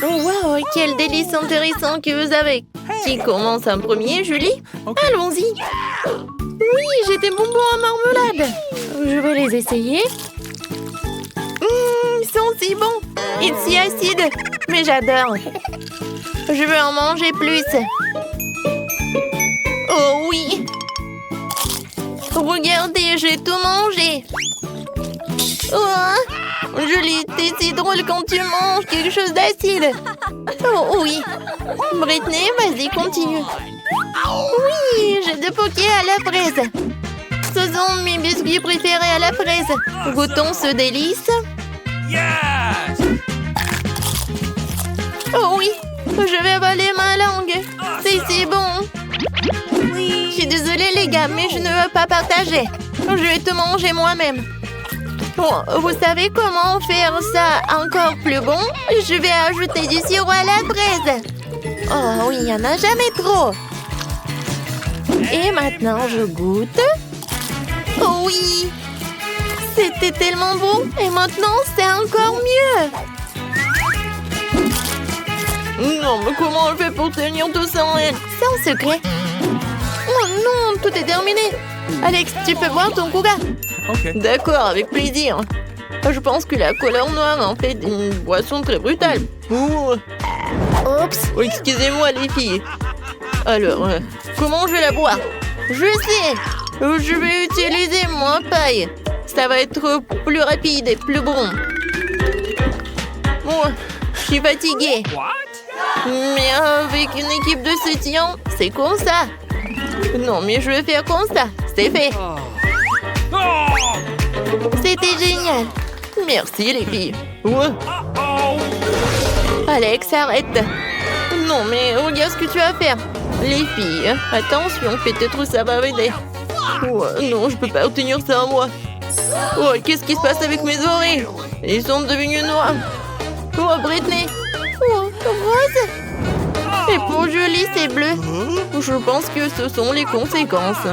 Oh, wow, quel délice intéressant que vous avez. Qui commence en premier, Julie? Allons-y. Oui, j'ai des bonbons à marmelade. Je vais les essayer. Ils sont si bons et si acides. Mais j'adore. Je veux en manger plus. Oh oui. Regardez, j'ai tout mangé. Oh, Julie, t'es si drôle quand tu manges quelque chose d'acide. Oh oui. Britney, vas-y, continue. Oui, j'ai des pokés à la fraise. Ce sont mes biscuits préférés à la fraise. Goûtons ce délice. Yes! Oh oui, je vais avaler ma langue. C'est si bon. Je suis désolée les gars, mais je ne veux pas partager. Je vais tout manger moi-même. Bon, vous savez comment faire ça encore plus bon? Je vais ajouter du sirop à la fraise. Oh oui, il n'y en a jamais trop. Et maintenant, je goûte. Oh oui! C'était tellement bon. Et maintenant, c'est encore mieux. Non, mais comment on fait pour tenir tout ça en elle? C'est un secret. Oh non, tout est terminé. Alex, tu peux boire ton coca? Ok. D'accord, avec plaisir. Je pense que la couleur noire en fait une boisson très brutale. Oups. Oh, excusez-moi les filles. Alors, comment je vais la boire? Je sais. Je vais utiliser mon paille. Ça va être plus rapide et plus bon. Bon, je suis fatiguée. What? Mais avec une équipe de soutien, c'est comme ça. Non, mais je vais faire comme ça. C'est fait. Oh! C'était génial. Merci les filles. Ouais. Oh! Alex, arrête. Non, mais regarde ce que tu vas faire. Les filles, attention, peut-être ça va m'aider. Ouais, non, je peux pas obtenir ça en moi. Oh, qu'est-ce qui se passe avec mes oreilles? Ils sont devenus noirs. Oh, Britney. Oh, rose. Et pour Julie, c'est bleu. Je pense que ce sont les conséquences.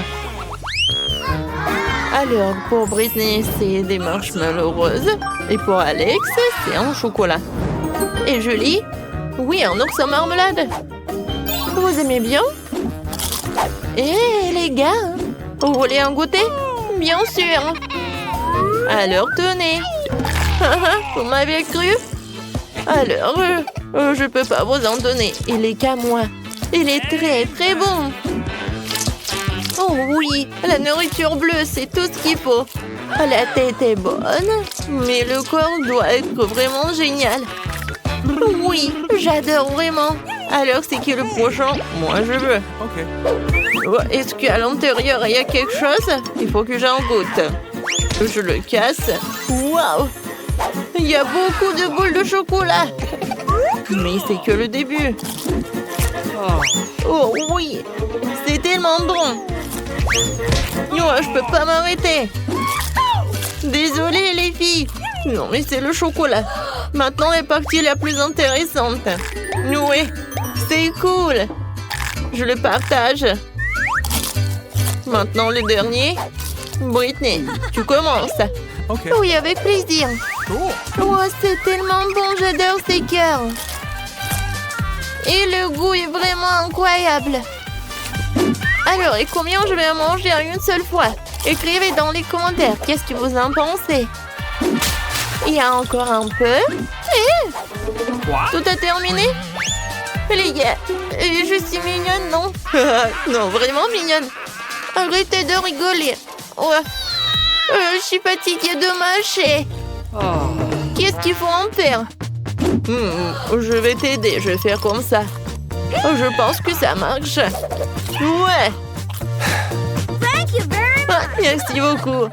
Alors, pour Britney, c'est des marshmallows roses. Et pour Alex, c'est un chocolat. Et Julie? Oui, un ours en marmelade. Vous aimez bien? Eh, les gars, vous voulez en goûter? Bien sûr. Alors, tenez. Vous m'avez cru? Alors, je peux pas vous en donner. Il est qu'à moi. Il est très, très bon. Oh oui, la nourriture bleue, c'est tout ce qu'il faut. La tête est bonne, mais le corps doit être vraiment génial. Oui, j'adore vraiment. Alors, c'est qui le prochain? Moi, je veux. Ok. Oh, est-ce qu'à l'intérieur, il y a quelque chose? Il faut que j'en goûte. Je le casse. Waouh! Il y a beaucoup de boules de chocolat. Mais c'est que le début. Oh oui, c'est tellement bon. Non, je peux pas m'arrêter. Désolée les filles. Non, mais c'est le chocolat. Maintenant est partie la plus intéressante. Oui, c'est cool. Je le partage. Maintenant le dernier. Britney, tu commences. Ok. Oui, avec plaisir. Cool. Oh, c'est tellement bon, j'adore ces cœurs. Et le goût est vraiment incroyable. Alors, et combien je vais en manger en une seule fois? Écrivez dans les commentaires, qu'est-ce que vous en pensez? Il y a encore un peu. What? Tout a terminé? Les gars, je suis mignonne, non? Non, vraiment mignonne. Arrêtez de rigoler. Ouais. Je suis fatiguée de mâcher. Qu'est-ce qu'il faut en faire? Je vais t'aider, je vais faire comme ça. Je pense que ça marche. Ouais. Ah, merci beaucoup.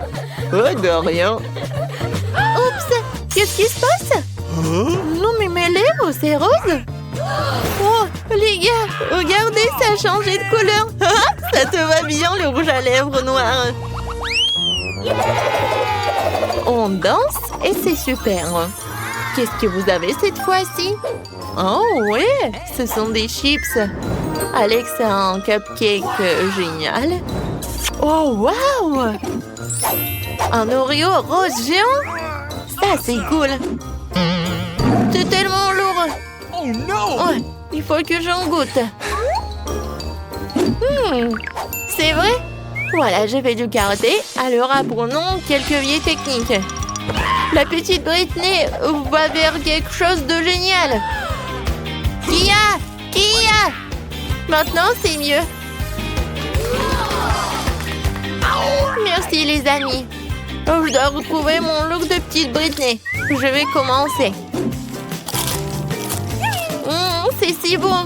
Oh, de rien. Oups, qu'est-ce qui se passe? Non, mais mes lèvres, c'est rose. Oh, les gars, regardez, ça a changé de couleur. Ça te va bien, le rouge à lèvres noir. On danse et c'est super. Qu'est-ce que vous avez cette fois-ci? Oh, ouais, ce sont des chips. Alex a un cupcake génial. Oh, wow! Un Oreo rose géant? Ça, c'est cool. C'est tellement lourd. il faut que j'en goûte. C'est vrai? Voilà, je vais du karaté. Alors apprenons quelques vieilles techniques. La petite Britney va vers quelque chose de génial. Kia! Kia! Maintenant, c'est mieux. Merci les amis. Je dois retrouver mon look de petite Britney. Je vais commencer. C'est si bon.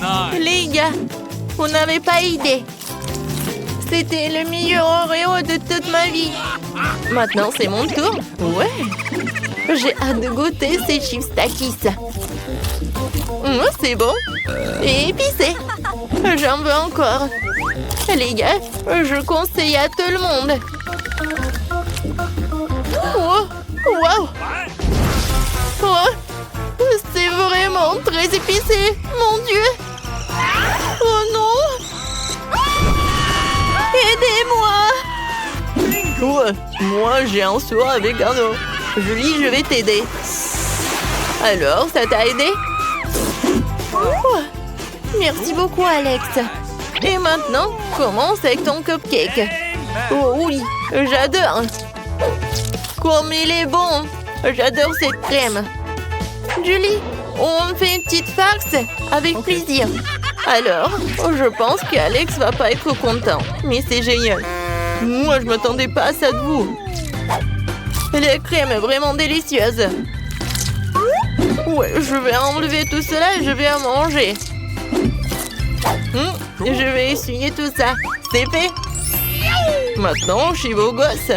Nice. Les gars, vous n'avez pas idée. C'était le meilleur Oreo de toute ma vie. Maintenant, c'est mon tour. Ouais. J'ai hâte de goûter ces chips Takis. C'est bon. Et épicé. J'en veux encore. Les gars, je conseille à tout le monde. Oh, wow. Oh, c'est vraiment très épicé. Mon Dieu. Oh non. Aidez-moi. Ouais, moi j'ai un seau avec un eau. Julie, je vais t'aider. Alors, ça t'a aidé? Oh, merci beaucoup, Alex. Et maintenant, commence avec ton cupcake. Oh oui, j'adore. Comme il est bon. J'adore cette crème. Julie, on fait une petite farce avec plaisir. Alors, je pense qu'Alex va pas être content. Mais c'est génial. Moi, je m'attendais pas à ça de vous. La crème est vraiment délicieuse. Ouais, je vais enlever tout cela et je vais en manger. Je vais essuyer tout ça. C'est fait. Maintenant, je suis beau gosse.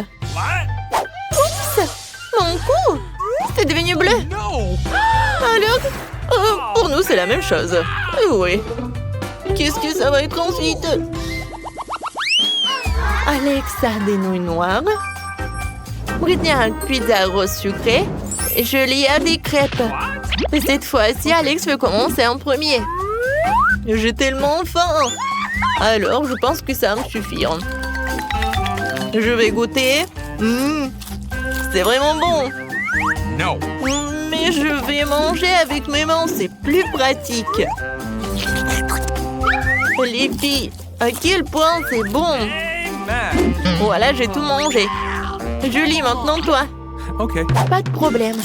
Oups! Mon cou! C'est devenu bleu. No. Alors, pour nous, c'est la même chose. Oui. Qu'est-ce que ça va être ensuite? Alex a des nouilles noires. Britney a une pizza rose sucrée. Et Julie a des crêpes. Et cette fois-ci, Alex veut commencer en premier. J'ai tellement faim. Alors, je pense que ça va me suffire. Je vais goûter. C'est vraiment bon. No. Mais je vais manger avec mes mains, c'est plus pratique. Les filles, à quel point c'est bon. Amen. Voilà, j'ai tout mangé. Julie, maintenant toi. Okay. Pas de problème.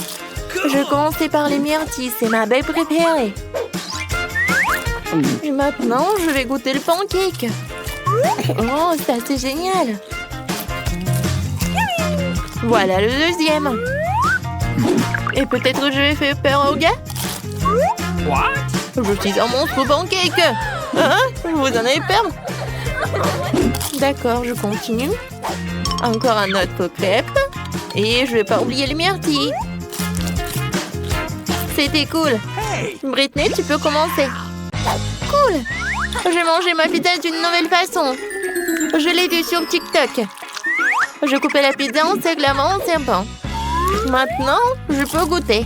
Je commençais par les myrtilles, c'est ma baie préférée. Et maintenant, je vais goûter le pancake. Oh, c'est assez génial. Voilà le deuxième. Et peut-être je vais faire peur aux gars. What? Je suis un monstre pancake. Hein? Vous en avez peur? D'accord, je continue. Encore un autre crêpe. Et je vais pas oublier les myrtilles. C'était cool. Hey. Britney, tu peux commencer. Cool. J'ai mangé ma pizza d'une nouvelle façon. Je l'ai vue sur TikTok. Je coupais la pizza en seglements en serpent. Maintenant, je peux goûter.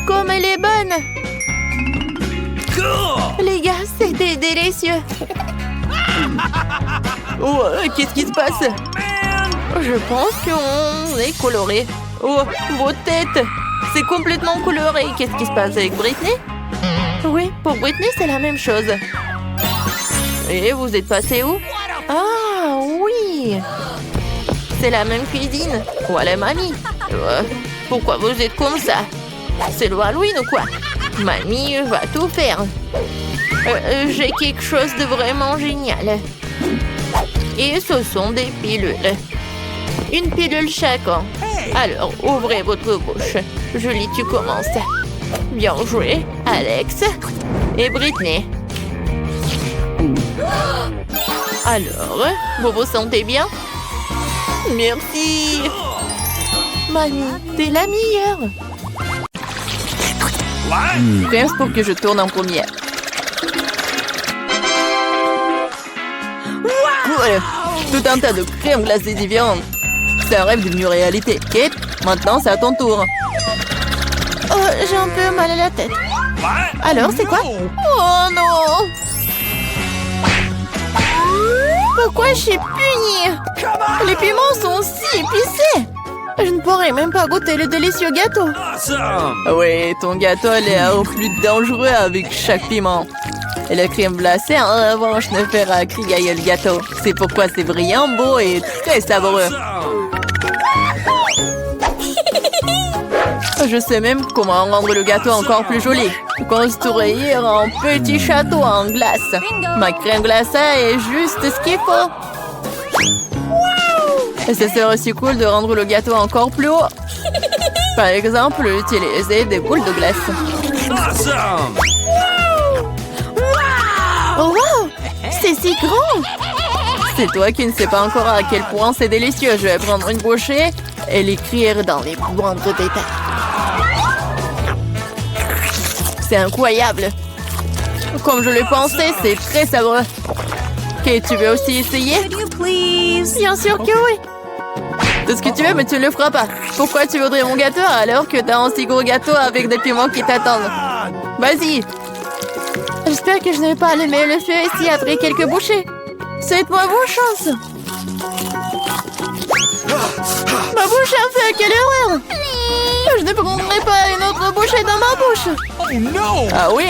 Comme elle est bonne. Cool. Les gars, c'était délicieux. Oh, qu'est-ce qui se passe? Man. Je pense qu'on est coloré. Oh, vos têtes. C'est complètement coloré. Qu'est-ce qui se passe avec Britney? Oui, pour Britney, c'est la même chose. Et vous êtes passé où? Ah, oui. C'est la même cuisine. Voilà, mamie. Pourquoi vous êtes comme ça? C'est le Halloween ou quoi? Mamie va tout faire. J'ai quelque chose de vraiment génial. Et ce sont des pilules. Une pilule chacun. Alors, ouvrez votre bouche. Julie, tu commences. Bien joué, Alex et Britney. Alors, vous vous sentez bien? Merci. Mamie, t'es la meilleure. What? Pense pour que je tourne en première. Cool. Tout un tas de crèmes glacées différentes. C'est un rêve devenu réalité. Kate, maintenant c'est à ton tour. Oh, j'ai un peu mal à la tête. What? Alors, c'est quoi? No. Oh non! Pourquoi je suis punie? Les piments sont si épicés. Je ne pourrais même pas goûter le délicieux gâteau. Awesome! Oui, ton gâteau a l'air plus dangereux avec chaque piment. Et la crème glacée, en revanche, ne fera crier le gâteau. C'est pourquoi c'est brillant, beau et très savoureux. Awesome! Je sais même comment rendre le gâteau encore plus joli. Construire un petit château en glace. Ma crème glacée est juste ce qu'il faut. Et ce serait aussi cool de rendre le gâteau encore plus haut. Par exemple, utiliser des boules de glace. Awesome! Oh wow! C'est si grand! C'est toi qui ne sais pas encore à quel point c'est délicieux. Je vais prendre une bouchée et l'écrire dans les moindres détails. C'est incroyable! Comme je le pensais, c'est très savoureux. Ok, tu veux aussi essayer? Bien sûr que oui! Tout ce que tu veux, mais tu ne le feras pas. Pourquoi tu voudrais mon gâteau alors que t'as un si gros gâteau avec des piments qui t'attendent? Vas-y! J'espère que je ne vais pas allumer le feu ici après quelques bouchées. Souhaite-moi bonne chance! Ma bouche a fait, quelle erreur! Je ne prendrai pas une autre bouchée dans ma bouche! Oh no! Ah oui?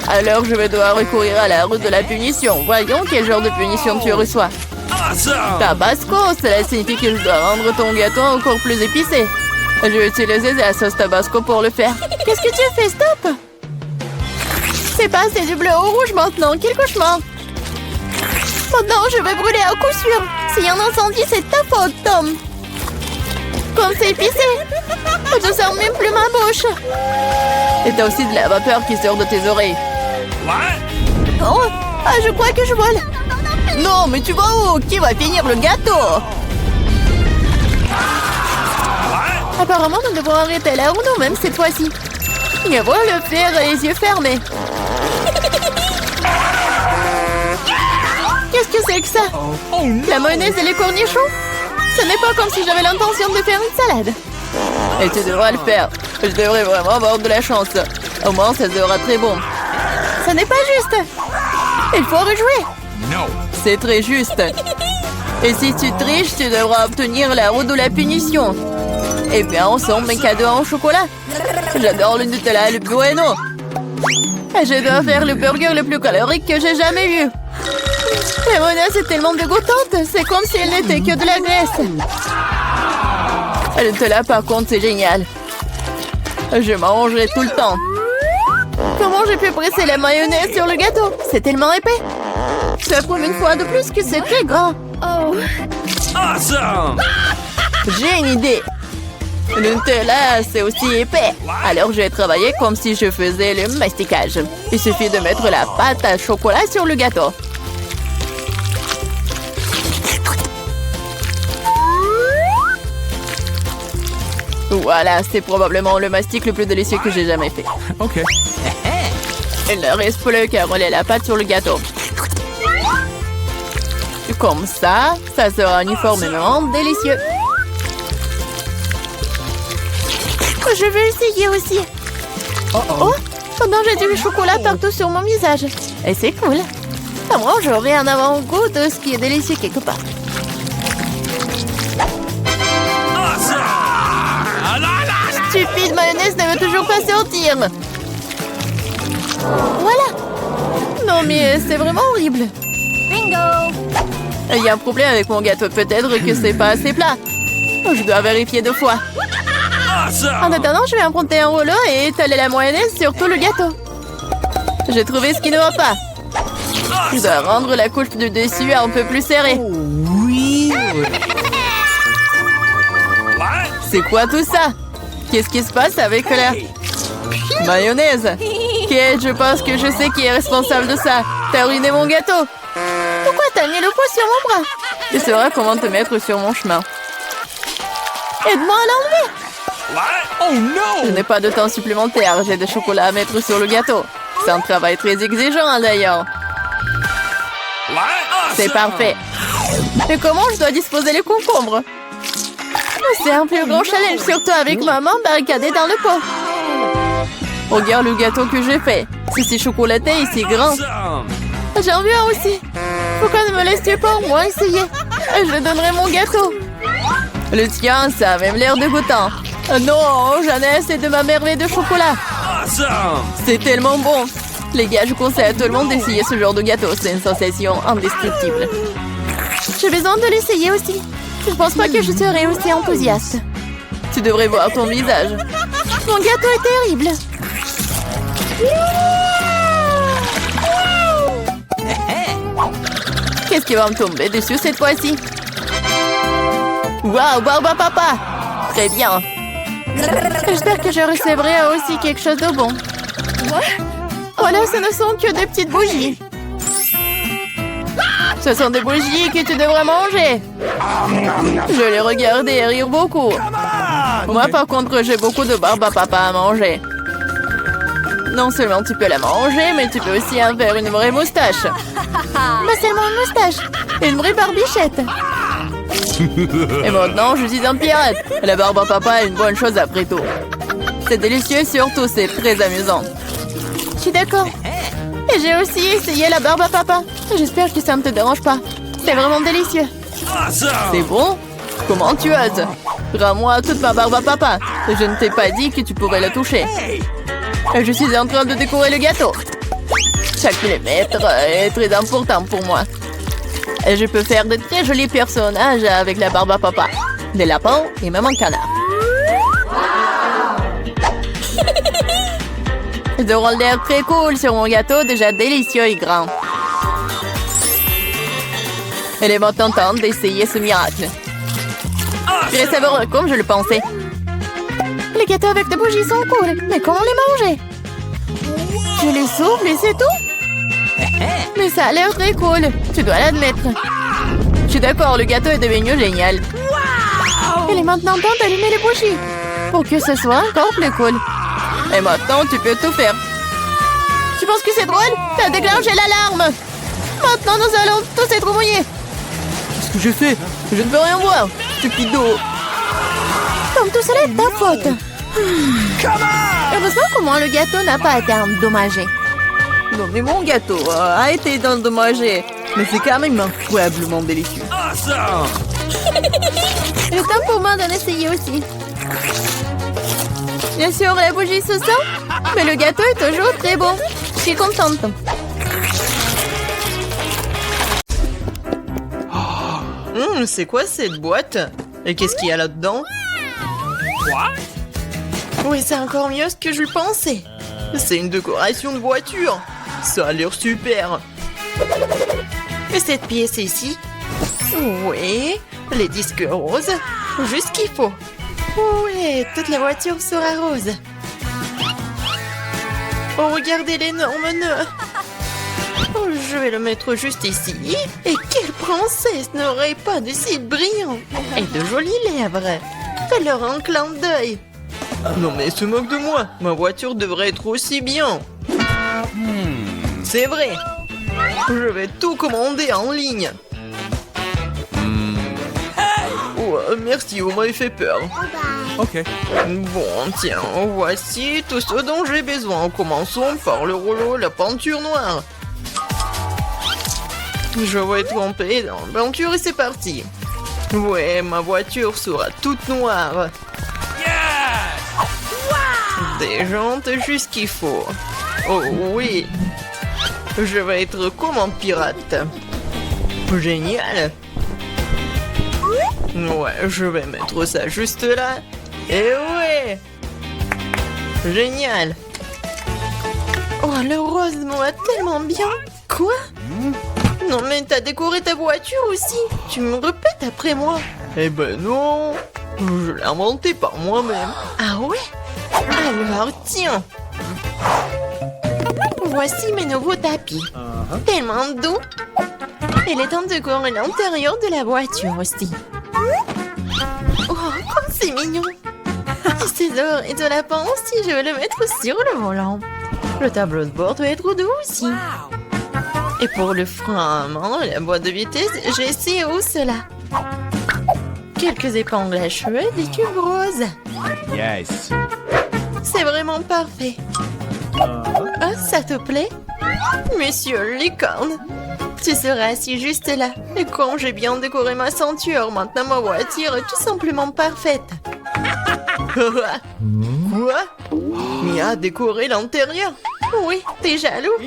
Alors je vais devoir recourir à la route de la punition. Voyons quel genre de punition tu reçois. Awesome! Tabasco, cela signifie que je dois rendre ton gâteau encore plus épicé. Je vais utiliser la sauce Tabasco pour le faire. Qu'est-ce que tu fais? Stop! C'est passé du bleu au rouge maintenant. Quel cauchemar! Oh non, je vais brûler à coup sûr. S'il y a un incendie, c'est ta faute, Tom. Comme c'est épicé. Je ne sens même plus ma bouche. Et t'as aussi de la vapeur qui sort de tes oreilles. What? Oh, ah, je crois que je vole. Non, mais tu vas où? Qui va finir le gâteau? What? Apparemment, nous devons arrêter la roue nous-mêmes cette fois-ci. Et voilà le faire les yeux fermés. Qu'est-ce que c'est que ça? Oh no! La mayonnaise et les cornichons? Ce n'est pas comme si j'avais l'intention de faire une salade. Et tu devras le faire. Je devrais vraiment avoir de la chance. Au moins, ça sera très bon. Ce n'est pas juste. Il faut rejouer. No! C'est très juste. Et si tu triches, tu devras obtenir la roue de la punition. Eh bien, ensemble, mes cadeaux en chocolat. J'adore le Nutella et le Bueno. Et je dois faire le burger le plus calorique que j'ai jamais vu. La mayonnaise est tellement dégoûtante. C'est comme si elle n'était que de la graisse. Le Nutella, par contre, c'est génial. Je mangerai tout le temps. Comment j'ai pu presser la mayonnaise sur le gâteau? C'est tellement épais. Ça prouve une fois de plus que c'est très grand. Oh. Awesome! J'ai une idée. Le Nutella, c'est aussi épais. Alors, je vais travailler comme si je faisais le masticage. Il suffit de mettre la pâte à chocolat sur le gâteau. Voilà, c'est probablement le mastic le plus délicieux que j'ai jamais fait. Okay. Il ne reste plus qu'à rouler la pâte sur le gâteau. Comme ça sera uniformément délicieux. Je vais essayer aussi. Oh, pendant j'ai du chocolat partout sur mon visage. Et c'est cool. À moi, j'aurai un avant-goût de ce qui est délicieux quelque part. Awesome! Ah, la, la, la. Stupide mayonnaise ne veut toujours pas sortir. Voilà. Non mais c'est vraiment horrible. Bingo. Il y a un problème avec mon gâteau. Peut-être que c'est pas assez plat. Je dois vérifier 2 fois. En Awesome! attendant, je vais emprunter un rouleau et étaler la mayonnaise sur tout le gâteau. J'ai trouvé ce qui ne va pas. Je dois rendre la couche de dessus un peu plus serrée. What? C'est quoi tout ça? Qu'est-ce qui se passe avec la mayonnaise? Kate, je pense que je sais qui est responsable de ça. T'as ruiné mon gâteau. Pourquoi t'as mis le poids sur mon bras? Tu sauras comment te mettre sur mon chemin. Aide-moi à l'enlever. What? Oh Je no! n'ai pas de temps supplémentaire. J'ai des chocolats à mettre sur le gâteau. C'est un travail très exigeant d'ailleurs. What? C'est Awesome! parfait. Mais comment je dois disposer les concombres? C'est un plus grand challenge, surtout avec maman barricadée dans le pot. Regarde le gâteau que j'ai fait. C'est si chocolaté et si grand. Awesome! J'en veux un aussi. Pourquoi ne me laisses-tu pas au moins essayer? Je donnerai mon gâteau. Le tien, ça a même l'air dégoûtant. Non, j'en ai assez de ma merveille de chocolat. Awesome! C'est tellement bon. Les gars, je conseille à tout le monde d'essayer ce genre de gâteau. C'est une sensation indescriptible. J'ai besoin de l'essayer aussi. Je pense pas que je serai aussi enthousiaste. Tu devrais voir ton visage. Mon gâteau est terrible. Qu'est-ce qui va me tomber dessus cette fois-ci? Waouh, Barba Papa! Très bien. J'espère que je recevrai aussi quelque chose de bon. Voilà, ce ne sont que des petites bougies. Ce sont des bougies que tu devrais manger. Je les regardais et rire beaucoup. Moi, par contre, j'ai beaucoup de barbe à papa à manger. Non seulement tu peux la manger, mais tu peux aussi en faire une vraie moustache. Mais seulement une moustache. Une vraie barbichette. Et maintenant, je suis un pirate. La barbe à papa est une bonne chose après tout. C'est délicieux, surtout c'est très amusant. Je suis d'accord. Et j'ai aussi essayé la barbe à papa. J'espère que ça ne te dérange pas. C'est vraiment délicieux. Awesome! C'est bon? Comment tu oses? Rends-moi toute ma barbe à papa. Je ne t'ai pas dit que tu pourrais la toucher. Je suis en train de décorer le gâteau. Chaque millimètre est très important pour moi. Et je peux faire de très jolis personnages avec la barbe à papa. Des lapins et même un canard. Ils auront l'air très cool sur mon gâteau, déjà délicieux et grand. Elle est maintenant temps d'essayer ce miracle. Je les savoureux comme je le pensais. Les gâteaux avec des bougies sont cool, mais comment les manger? Je les souffle et c'est tout? Mais ça a l'air très cool, tu dois l'admettre. Je suis d'accord, le gâteau est devenu génial. Il est maintenant temps d'allumer les bougies, pour que ce soit encore plus cool. Et maintenant, tu peux tout faire. Tu penses que c'est drôle? T'as déclenché l'alarme. Maintenant, nous allons tous être mouillés. Qu'est-ce que je fais? Je ne peux rien voir, stupido. Comme tout cela est ta faute. Heureusement qu'au moins le gâteau n'a pas été endommagé. Non, mais mon gâteau a été endommagé. Mais c'est quand même incroyablement délicieux. Awesome! Il est temps pour moi d'en essayer aussi. Bien sûr, la bougie se sent, mais le gâteau est toujours très bon. Je suis contente. C'est quoi cette boîte? Et qu'est-ce qu'il y a là-dedans? What? Oui, c'est encore mieux que je le pensais. C'est une décoration de voiture. Ça a l'air super. Et cette pièce ici? Oui, les disques roses. Juste ce qu'il faut. Oui, toute la voiture sera rose. Oh, regardez l'énorme nœud. Oh, je vais le mettre juste ici. Et quelle princesse n'aurait pas de cils brillants et de jolies lèvres? Fais-leur un clin d'œil. Non mais se moque de moi. Ma voiture devrait être aussi bien. C'est vrai. Je vais tout commander en ligne. Oh, merci, vous m'avez fait peur. Ok. Bon, tiens, voici tout ce dont j'ai besoin. Commençons par le rouleau, la peinture noire. Je vais tremper dans la peinture et c'est parti. Ouais, ma voiture sera toute noire. Des jantes juste qu'il faut. Oh oui. Je vais être comme un pirate. Génial. Ouais, je vais mettre ça juste là. Et ouais. Génial. Oh, le rose me va tellement bien. Quoi? Non mais t'as décoré ta voiture aussi. Tu me répètes après moi. Eh ben non. Je l'ai inventé par moi-même. Ah ouais? Alors tiens. Voici mes nouveaux tapis. Tellement doux. Il est temps de décorer l'intérieur de la voiture aussi. Oh, comme c'est mignon. Et ces d'or et de lapin aussi, je vais le mettre sur le volant. Le tableau de bord doit être doux aussi. Et pour le frein à main et la boîte de vitesse, j'ai ces hausses-là. Quelques épingles à cheveux et des cubes roses. Yes. C'est vraiment parfait. Ah, ça te plaît? Monsieur Licorne. Tu seras assis juste là. Et comme j'ai bien décoré ma ceinture, maintenant ma voiture est tout simplement parfaite. Quoi? Mia a décoré l'intérieur? Oui, t'es jaloux?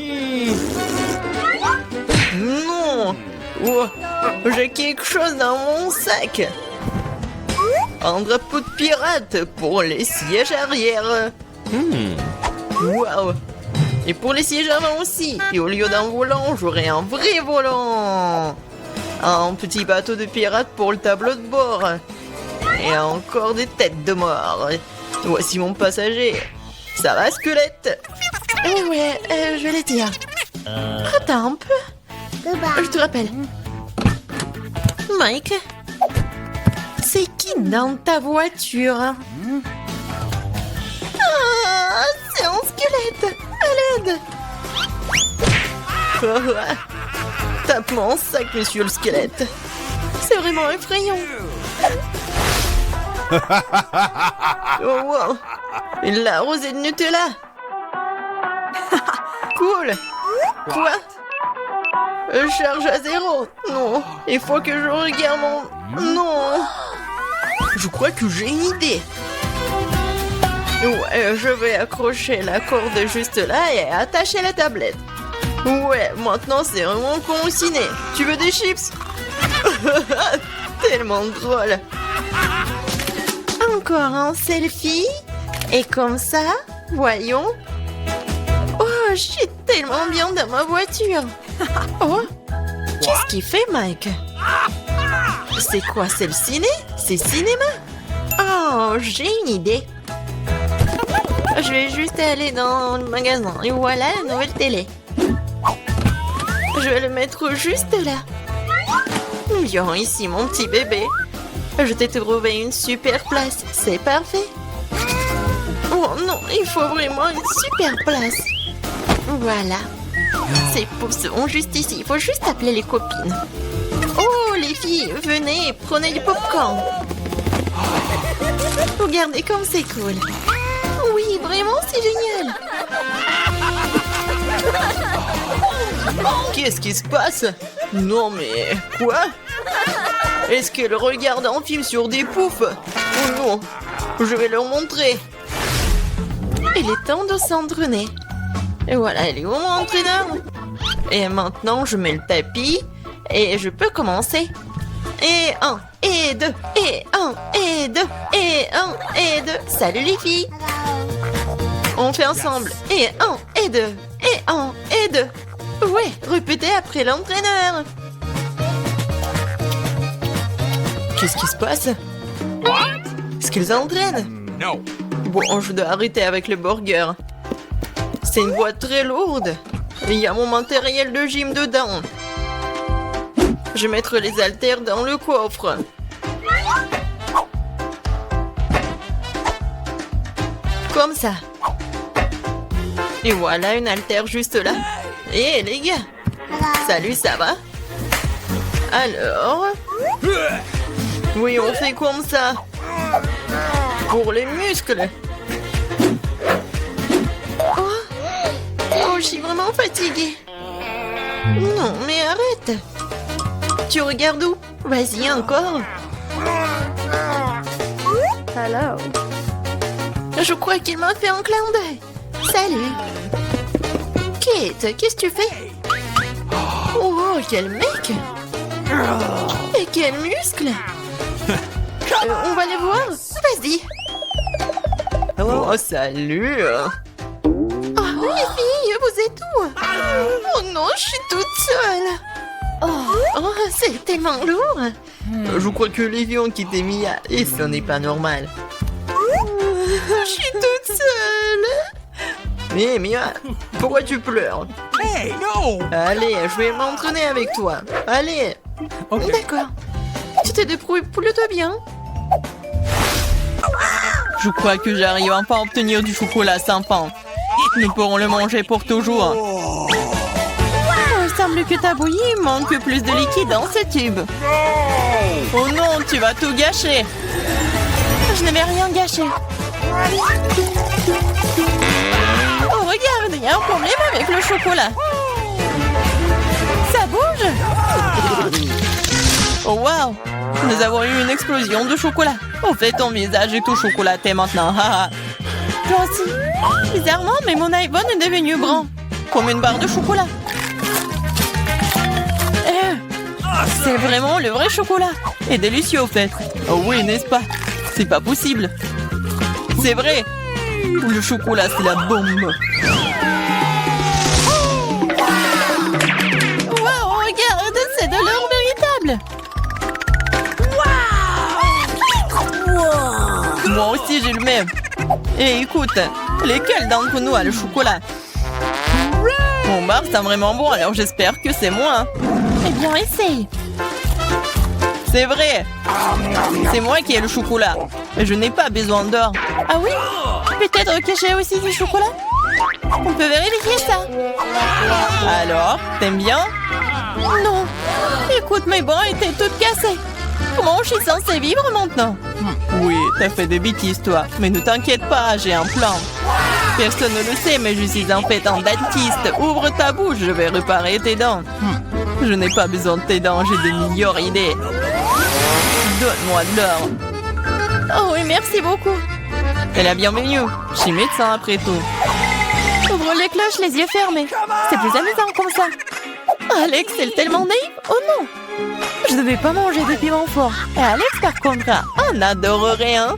Non! Oh, j'ai quelque chose dans mon sac. Un drapeau de pirate pour les sièges arrière. Waouh! Et pour les sièges avant aussi. Et au lieu d'un volant, j'aurai un vrai volant. Un petit bateau de pirate pour le tableau de bord. Et encore des têtes de mort. Voici mon passager. Ça va, squelette? Eh ouais, je vais les dire. Attends un peu. Je te rappelle. Mike, c'est qui dans ta voiture? Ah, c'est un squelette. À l'aide. Tape mon sac, monsieur le squelette. C'est vraiment effrayant. Oh wow. La rosée de Nutella. Cool. Quoi? Charge à 0. Non, il faut que je regarde mon... Non. Je crois que j'ai une idée. Ouais, je vais accrocher la corde juste là et attacher la tablette. Ouais, maintenant c'est vraiment con au ciné. Tu veux des chips? Tellement drôle. Encore un selfie. Et comme ça, voyons. Oh, je suis tellement bien dans ma voiture. Oh, qu'est-ce qu'il fait, Mike? C'est quoi, c'est le ciné? C'est cinéma? Oh, j'ai une idée. Je vais juste aller dans le magasin. Et voilà la nouvelle télé. Je vais le mettre juste là. Viens ici, mon petit bébé. Je t'ai trouvé une super place. C'est parfait. Oh non, il faut vraiment une super place. Voilà. Ces poufs sont juste ici. Il faut juste appeler les copines. Oh, les filles, venez, prenez du popcorn. Regardez comme c'est cool. Oui, vraiment, c'est génial. Qu'est-ce qui se passe? Non, mais... Quoi? Est-ce qu'elle regarde un film sur des poufs? Oh non, je vais leur montrer. Il est temps de s'entraîner. Et voilà, elle est où mon entraîneur? Et maintenant, je mets le tapis et je peux commencer. Et 1, et 2, et 1, et 2, et 1, et 2. Salut les filles. On fait ensemble. Et 1, et 2, et 1, et 2. Ouais, répétez après l'entraîneur. Qu'est-ce qui se passe? Est-ce qu'ils entraînent? No. Bon, je dois arrêter avec le burger. C'est une boîte très lourde. Il y a mon matériel de gym dedans. Je vais mettre les haltères dans le coffre. Comme ça. Et voilà une haltère juste là. Et les gars. Salut, ça va? Alors? Oui, on fait comme ça. Pour les muscles. Oh, je suis vraiment fatiguée. Non, mais arrête. Tu regardes où? Vas-y, encore. Hello. Je crois qu'il m'a fait un clin d'œil. Salut. Kate, qu'est-ce que tu fais? Oh, quel mec. Et quel muscle. On va les voir. Vas-y. Oh, salut. Oh, les filles, vous êtes où? Oh non, je suis toute seule. Oh, c'est tellement lourd. Je crois que les filles ont quitté Mia et ce n'est pas normal. Je suis toute seule. Mais Mia, pourquoi tu pleures? Hey, no. Allez, je vais m'entraîner avec toi. Allez. Ok. D'accord. Tu t'es débrouillé plutôt bien. Je crois que j'arrive enfin à obtenir du chocolat sympa. Nous pourrons le manger pour toujours. Il semble que ta bouillie manque plus de liquide dans ce tube. Oh non, tu vas tout gâcher. Je ne vais rien gâcher. Oh, regarde, il y a un problème avec le chocolat. Ça bouge. Oh wow! Nous avons eu une explosion de chocolat. En fait, ton visage est tout chocolaté maintenant. Toi aussi. Bizarrement, mais mon iPhone est devenu grand. Comme une barre de chocolat. C'est vraiment le vrai chocolat. Et délicieux au fait. Oh oui, n'est-ce pas? C'est pas possible. C'est vrai. Le chocolat, c'est la bombe. Wow, regarde, c'est de l'or véritable. Wow. Moi aussi, j'ai le même. Et écoute, lesquels d'entre nous a le chocolat? Mon bar, c'est vraiment bon, alors j'espère que c'est moi. Eh bien, essaye. C'est vrai. C'est moi qui ai le chocolat. Et je n'ai pas besoin d'or. Ah oui? Peut-être que j'ai aussi du chocolat? On peut vérifier ça. Alors, t'aimes bien? Non. Écoute, mes bras étaient toutes cassées. Comment je suis censée vivre maintenant? Oui, t'as fait des bêtises, toi. Mais ne t'inquiète pas, j'ai un plan. Personne ne le sait, mais je suis en fait un dentiste. Ouvre ta bouche, je vais réparer tes dents. Je n'ai pas besoin de tes dents, j'ai de meilleures idées. Donne-moi de l'or. Oh oui, merci beaucoup. C'est la bienvenue. Je suis médecin après tout. Ouvre les cloches, les yeux fermés. C'est plus amusant comme ça. Alex, c'est tellement naïf. Oh non. Je ne vais pas manger des piments forts. Et Alex, par contre, on adorerait, hein.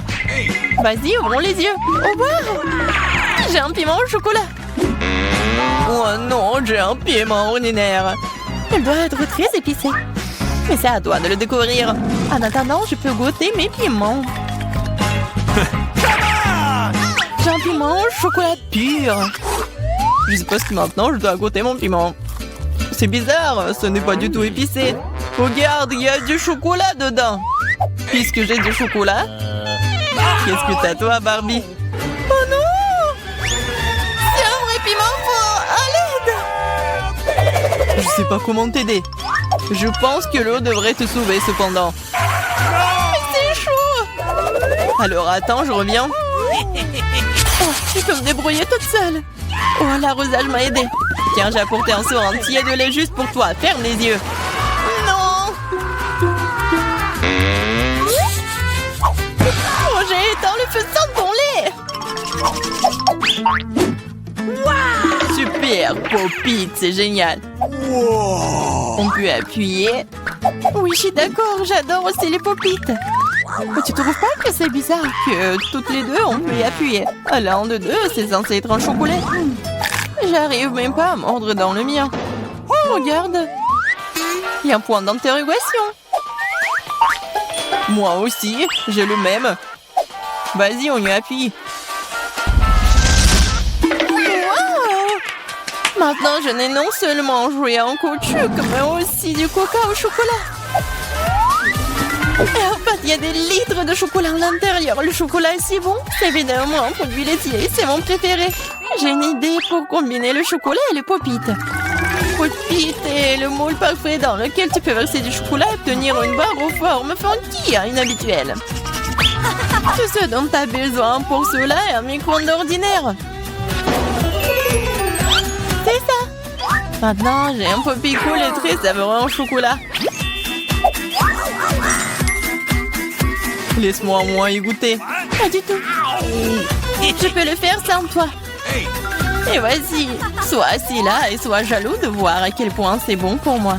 Vas-y, ouvrons les yeux. Oh wow. J'ai un piment au chocolat. Oh non, j'ai un piment ordinaire. Elle doit être très épicée. Mais c'est à toi de le découvrir. En attendant, je peux goûter mes piments. J'ai un piment au chocolat pur. Je suppose que maintenant, je dois goûter mon piment. C'est bizarre, ce n'est pas du tout épicé. Regarde, il y a du chocolat dedans. Puisque j'ai du chocolat, qu'est-ce que t'as toi, Barbie? Oh non! C'est un vrai piment fort! À l'aide! Je sais pas comment t'aider. Je pense que l'eau devrait te sauver cependant. Mais c'est chaud! Alors attends, je reviens. Oh, je peux me débrouiller toute seule. Oh, l'arrosage m'a aidé. Tiens, j'ai apporté un seau entier de lait juste pour toi. Ferme les yeux. Non! Oh, j'ai éteint le feu sans ton lait. Wow! Super, Pop-It, c'est génial. Wow. On peut appuyer. Oui, je suis d'accord, j'adore aussi les Pop-It. Mais tu trouves pas que c'est bizarre que toutes les deux, on peut y appuyer? L'un de deux, c'est censé être un chocolat. J'arrive même pas à mordre dans le mien. Oh, regarde. Il y a un point d'interrogation. Moi aussi, j'ai le même. Vas-y, on y appuie. Wow! Maintenant, je n'ai non seulement joué en caoutchouc, mais aussi du coca au chocolat. Et en fait, il y a des litres de chocolat à l'intérieur. Le chocolat est si bon. C'est évidemment un produit laitier. C'est mon préféré. J'ai une idée pour combiner le chocolat et le Pop-It. Pop-It est le moule parfait dans lequel tu peux verser du chocolat et obtenir une barre aux formes funky, inhabituelles. Tout ce dont tu as besoin pour cela est un micro-ondes ordinaire. C'est ça. Maintenant, j'ai un Pop-It cool et très savoureux en chocolat. Laisse-moi au moins y goûter. Pas du tout. Je peux le faire sans toi. Et vas-y, sois assis là et sois jaloux de voir à quel point c'est bon pour moi.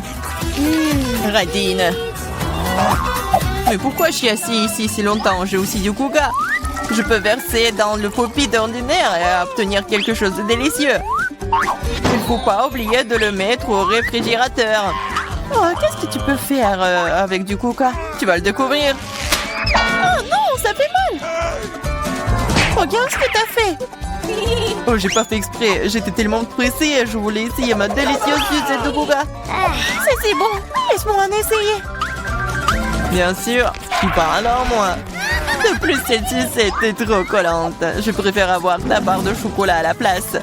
Radine. Mais pourquoi je suis assis ici si longtemps? J'ai aussi du coca. Je peux verser dans le Pop-It ordinaire et obtenir quelque chose de délicieux. Il ne faut pas oublier de le mettre au réfrigérateur. Oh, qu'est-ce que tu peux faire avec du coca? Tu vas le découvrir. Oh non, ça fait mal. Regarde ce que t'as fait. Oh, j'ai pas fait exprès. J'étais tellement pressée. Je voulais essayer ma délicieuse sucette de coca. C'est si bon. Laisse-moi en essayer. Bien sûr. Je suis pas alors, moi. De plus, cette sucette est trop collante. Je préfère avoir ta barre de chocolat à la place.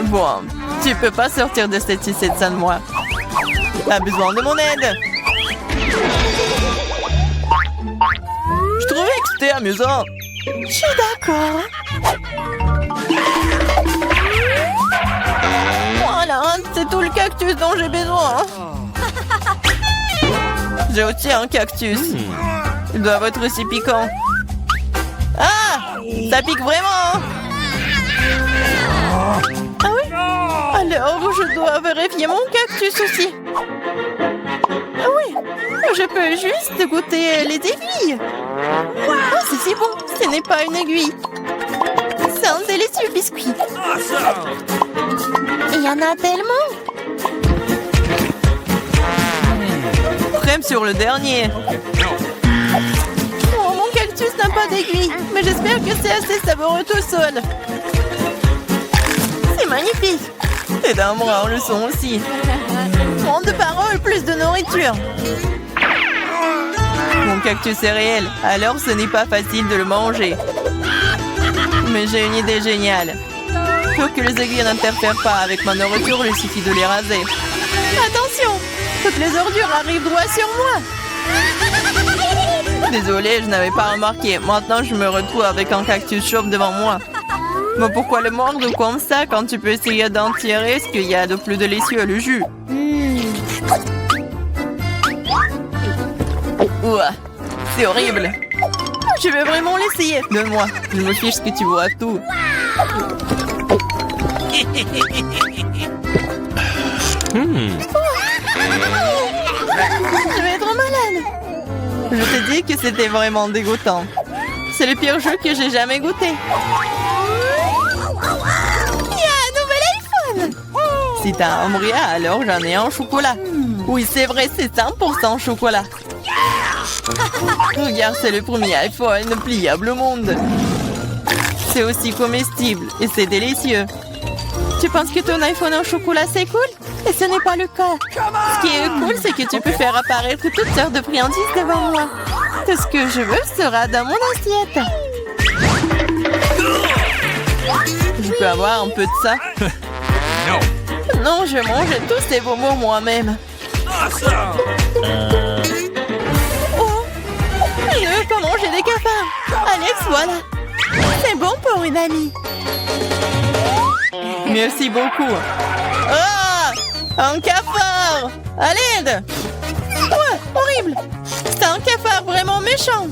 Bon, tu peux pas sortir de cette sucette sans moi. T'as besoin de mon aide. Je trouvais que c'était amusant. Je suis d'accord. Voilà, c'est tout le cactus dont j'ai besoin. J'ai aussi un cactus. Ils doivent être aussi piquants. Ah! Ça pique vraiment! Ah oui? Alors, je dois vérifier mon cactus aussi. Ah oui, je peux juste goûter les aiguilles. Oh, c'est si bon, ce n'est pas une aiguille. C'est un délicieux biscuit. Il y en a tellement. Crème sur le dernier. Oh, mon cactus n'a pas d'aiguille, mais j'espère que c'est assez savoureux tout seul. C'est magnifique. Et d'un bras, le son aussi. Moins de paroles, plus de nourriture. Mon cactus est réel, alors ce n'est pas facile de le manger. Mais j'ai une idée géniale. Pour que les aiguilles n'interfèrent pas avec ma nourriture, il suffit de les raser. Attention! Toutes les ordures arrivent droit sur moi. Désolée, je n'avais pas remarqué. Maintenant, je me retrouve avec un cactus chauve devant moi. Mais pourquoi le mordre comme ça quand tu peux essayer d'en tirer ce qu'il y a de plus délicieux, le jus? Ouah, c'est horrible. Je vais vraiment l'essayer. Donne-moi, je me fiche que tu vois tout. Je vais être malade. Je te dis que c'était vraiment dégoûtant. C'est le pire jeu que j'ai jamais goûté. Il y a un nouvel iPhone. Si t'as un bria, alors j'en ai un au chocolat. Oui, c'est vrai, c'est 100% chocolat. Regarde, c'est le premier iPhone pliable au monde. C'est aussi comestible et c'est délicieux. Tu penses que ton iPhone en chocolat, c'est cool? Et ce n'est pas le cas. Ce qui est cool, c'est que tu peux faire apparaître toutes sortes de friandises devant moi. Tout ce que je veux sera dans mon assiette. Je peux avoir un peu de ça? Non, je mange tous ces bonbons moi-même. Oh, je ne veux pas manger des cafards. Alex, voilà. C'est bon pour une amie. Merci beaucoup. Ah! Un cafard! À l'aide! Ouais, horrible! C'est un cafard vraiment méchant!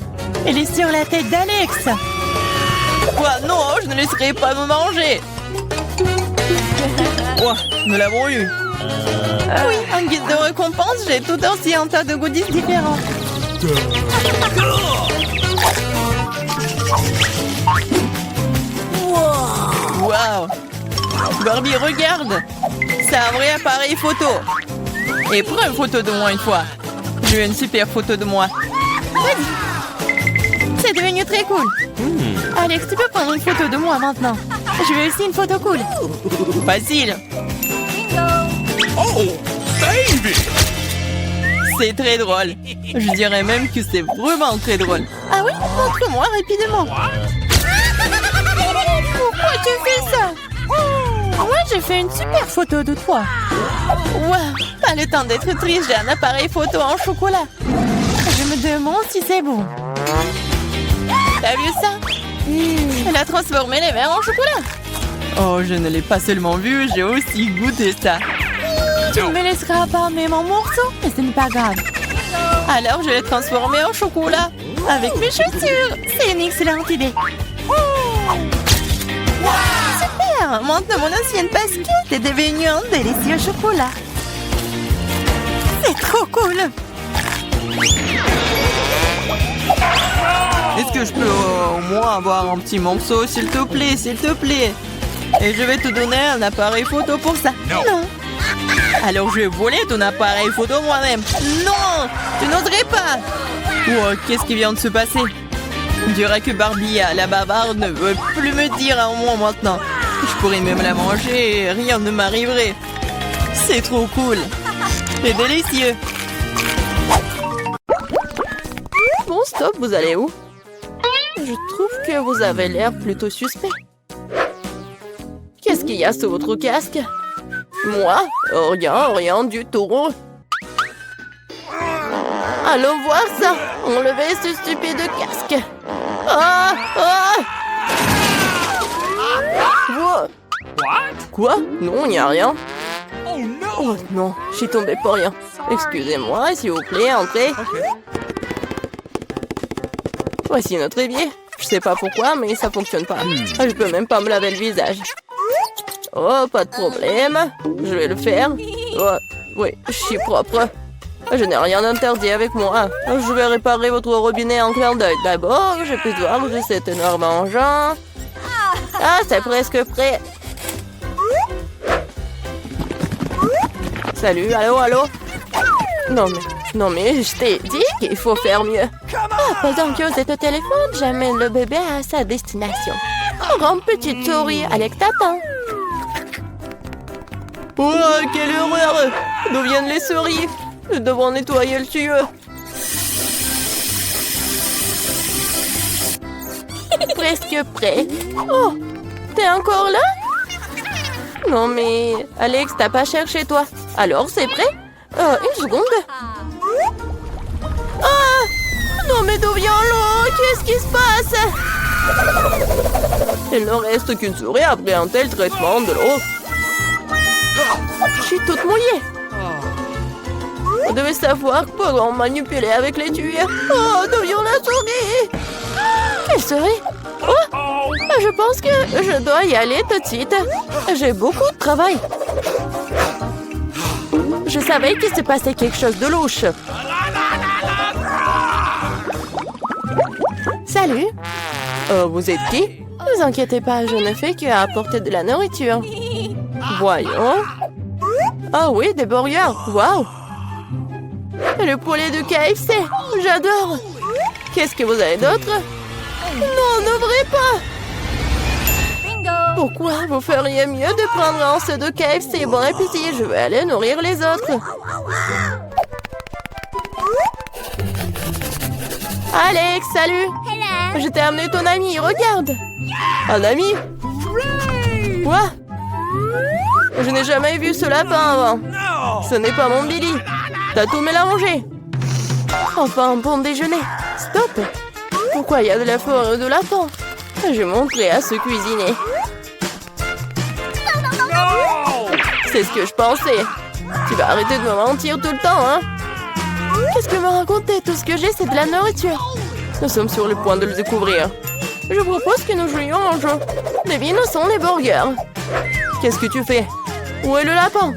Il est sur la tête d'Alex! Ouais, non, je ne laisserai pas me manger! Ouais, nous l'avons eu! Oui, en guise de récompense, j'ai tout aussi un tas de goodies différents. Wow! Barbie, regarde! C'est un vrai appareil photo! Et prends une photo de moi une fois! Je veux une super photo de moi! Vas-y! C'est devenu très cool! Alex, tu peux prendre une photo de moi maintenant! Je veux aussi une photo cool! Facile! Oh, baby! C'est très drôle! Je dirais même que c'est vraiment très drôle! Ah oui? Montre-moi rapidement! Pourquoi tu fais ça? Moi, j'ai fait une super photo de toi. Wow, pas le temps d'être triste, j'ai un appareil photo en chocolat. Je me demande si c'est bon. T'as vu ça? Elle a transformé les verres en chocolat. Oh, je ne l'ai pas seulement vu, j'ai aussi goûté ça. Tu ne me laisseras pas même en morceaux, mais ce n'est pas grave. Alors, je l'ai transformé en chocolat avec mes chaussures. C'est une excellente idée. Super! Maintenant, mon ancienne basket est devenue un délicieux chocolat. C'est trop cool! Est-ce que je peux au moins avoir un petit morceau, s'il te plaît, s'il te plaît? Et je vais te donner un appareil photo pour ça. Non! Alors je vais voler ton appareil photo moi-même. Non! Tu n'oserais pas! Oh, qu'est-ce qui vient de se passer? On dirait que Barbie, la bavarde, ne veut plus me dire un mot maintenant. Je pourrais même la manger et rien ne m'arriverait. C'est trop cool. C'est délicieux. Bon, stop, vous allez où? Je trouve que vous avez l'air plutôt suspect. Qu'est-ce qu'il y a sous votre casque? Moi? Rien du tout. Allons voir ça. Enlevez ce stupide casque. Ah! Ah! Quoi? Non, il n'y a rien. Oh non, je suis tombée pour rien. Excusez-moi, s'il vous plaît, entrez. Okay. Voici notre évier. Je sais pas pourquoi, mais ça fonctionne pas. Je peux même pas me laver le visage. Oh, pas de problème. Je vais le faire. Oh, oui, je suis propre. Je n'ai rien d'interdit avec moi. Je vais réparer votre robinet en clin d'œil. D'abord, je peux voir de cet énorme engin. Ah, c'est presque prêt. Salut, allô, allô? Non mais, je t'ai dit qu'il faut faire mieux. Ah, pendant que vous êtes au téléphone, j'amène le bébé à sa destination. Grande petite souris, Alex t'attend. Oh, quelle horreur! D'où viennent les souris? Nous devons nettoyer le tuyau. Presque prêt. Oh, t'es encore là? Non mais, Alex, t'as pas cherché toi. Alors, c'est prêt? Une seconde. Ah! Non mais d'où vient l'eau? Qu'est-ce qui se passe? Il ne reste qu'une souris après un tel traitement de l'eau. Je suis toute mouillée. Vous devez savoir comment manipuler avec les tuyaux. Oh, d'où vient la souris? Quelle souris? Oh, je pense que je dois y aller tout de suite. J'ai beaucoup de travail. Je savais qu'il se passait quelque chose de louche. Salut. Vous êtes qui? Ne vous inquiétez pas, je ne fais qu'apporter de la nourriture. Voyons. Ah oui, des burgers. Waouh. Le poulet de KFC. J'adore. Qu'est-ce que vous avez d'autre? Non, n'ouvrez pas. Pourquoi vous feriez mieux de prendre un seau de KFC? Bon appétit, je vais aller nourrir les autres. Alex, salut. Je t'ai amené ton ami, regarde. Un ami? Quoi? Je n'ai jamais vu ce lapin avant. Ce n'est pas mon Billy. T'as tout mélangé. Enfin, un bon déjeuner. Stop. Pourquoi il y a de la forêt de lapin? Je montrerai à se cuisiner. C'est ce que je pensais. Tu vas arrêter de me mentir tout le temps, hein? Qu'est-ce que me raconter? Tout ce que j'ai, c'est de la nourriture. Nous sommes sur le point de le découvrir. Je propose que nous jouions un jeu. Devine où sont les burgers. Qu'est-ce que tu fais? Où est le lapin?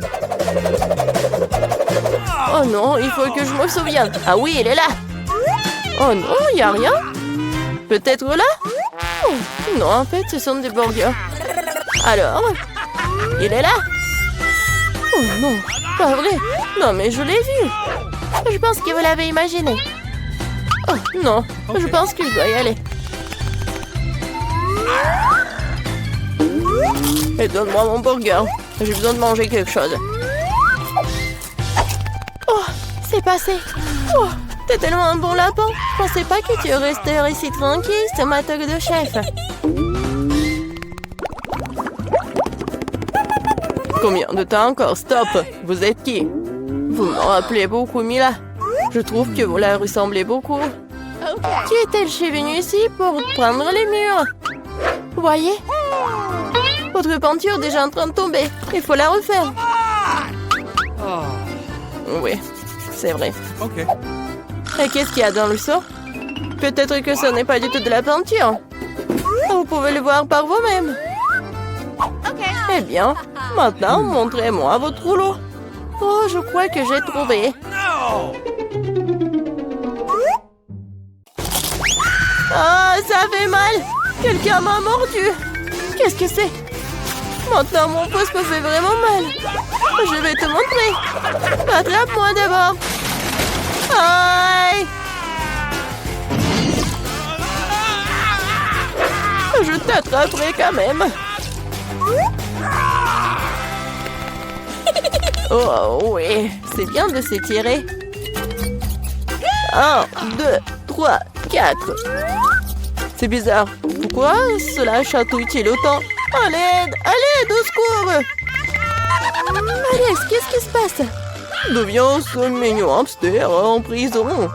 Oh non, il faut que je me souvienne. Ah oui, il est là. Oh non, il n'y a rien. Peut-être là? Oh, non, en fait, ce sont des burgers. Alors? Il est là? Oh non, pas vrai. Non, mais je l'ai vu. Je pense que vous l'avez imaginé. Oh non, je pense que je dois y aller. Et donne-moi mon burger. J'ai besoin de manger quelque chose. Oh, c'est passé. Oh, t'es tellement un bon lapin. Je pensais pas que tu resterais ici tranquille, c'est ma toque de chef. Combien de temps encore? Stop. Vous êtes qui? Vous me rappelez beaucoup Mila. Je trouve que vous la ressemblez beaucoup. Qui est-elle? Je suis venue ici pour prendre les murs. Vous voyez? Votre peinture est déjà en train de tomber. Il faut la refaire. Oui, c'est vrai. Ok. Et qu'est-ce qu'il y a dans le seau? Peut-être que ce n'est pas du tout de la peinture. Vous pouvez le voir par vous-même. Eh bien, maintenant, montrez-moi votre rouleau. Oh, je crois que j'ai trouvé. Ah, ça fait mal. Quelqu'un m'a mordu. Qu'est-ce que c'est? Maintenant, mon pouce me fait vraiment mal. Je vais te montrer. Attrape-moi d'abord. Aïe! Je t'attraperai quand même. Oh oui, c'est bien de s'étirer. 1, 2, 3, 4. C'est bizarre. Pourquoi cela chatouille-t-il autant? À l'aide! À l'aide! Au secours! Alex, qu'est-ce qui se passe? D'où vient ce mignon hamster en prison?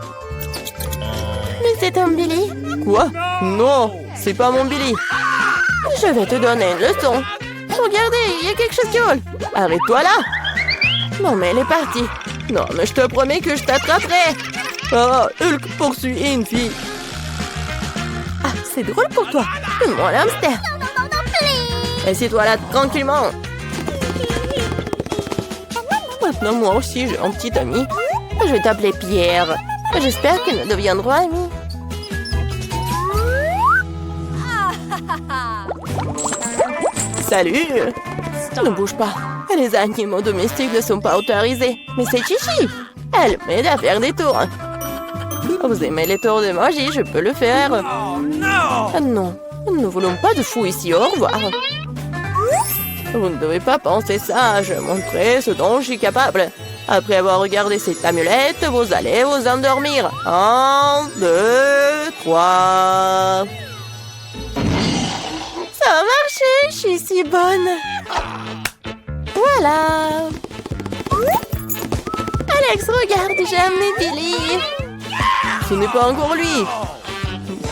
Mais c'est un Billy. Quoi? Non, c'est pas mon Billy. Je vais te donner une leçon. Regardez, il y a quelque chose qui vole. Arrête-toi là. Non mais elle est partie. Non, mais je te promets que je t'attraperai. Ah, Hulk poursuit une fille. Ah, c'est drôle pour toi. Donne-moi l'hamster. Assieds-toi là tranquillement. Maintenant, moi aussi, j'ai un petit ami. Je vais t'appeler Pierre. J'espère que nous deviendrons amis. Salut! Ne bouge pas. Les animaux domestiques ne sont pas autorisés. Mais c'est Chichi. Elle m'aide à faire des tours. Vous aimez les tours de magie, je peux le faire. Oh no! Ah non, nous ne voulons pas de fou ici, au revoir. Vous ne devez pas penser ça, je montrerai ce dont je suis capable. Après avoir regardé cette amulette, vous allez vous endormir. 1, 2, 3... Ça a marché, je suis si bonne. Voilà. Alex, regarde, j'ai amené Billy. Ce n'est pas encore lui.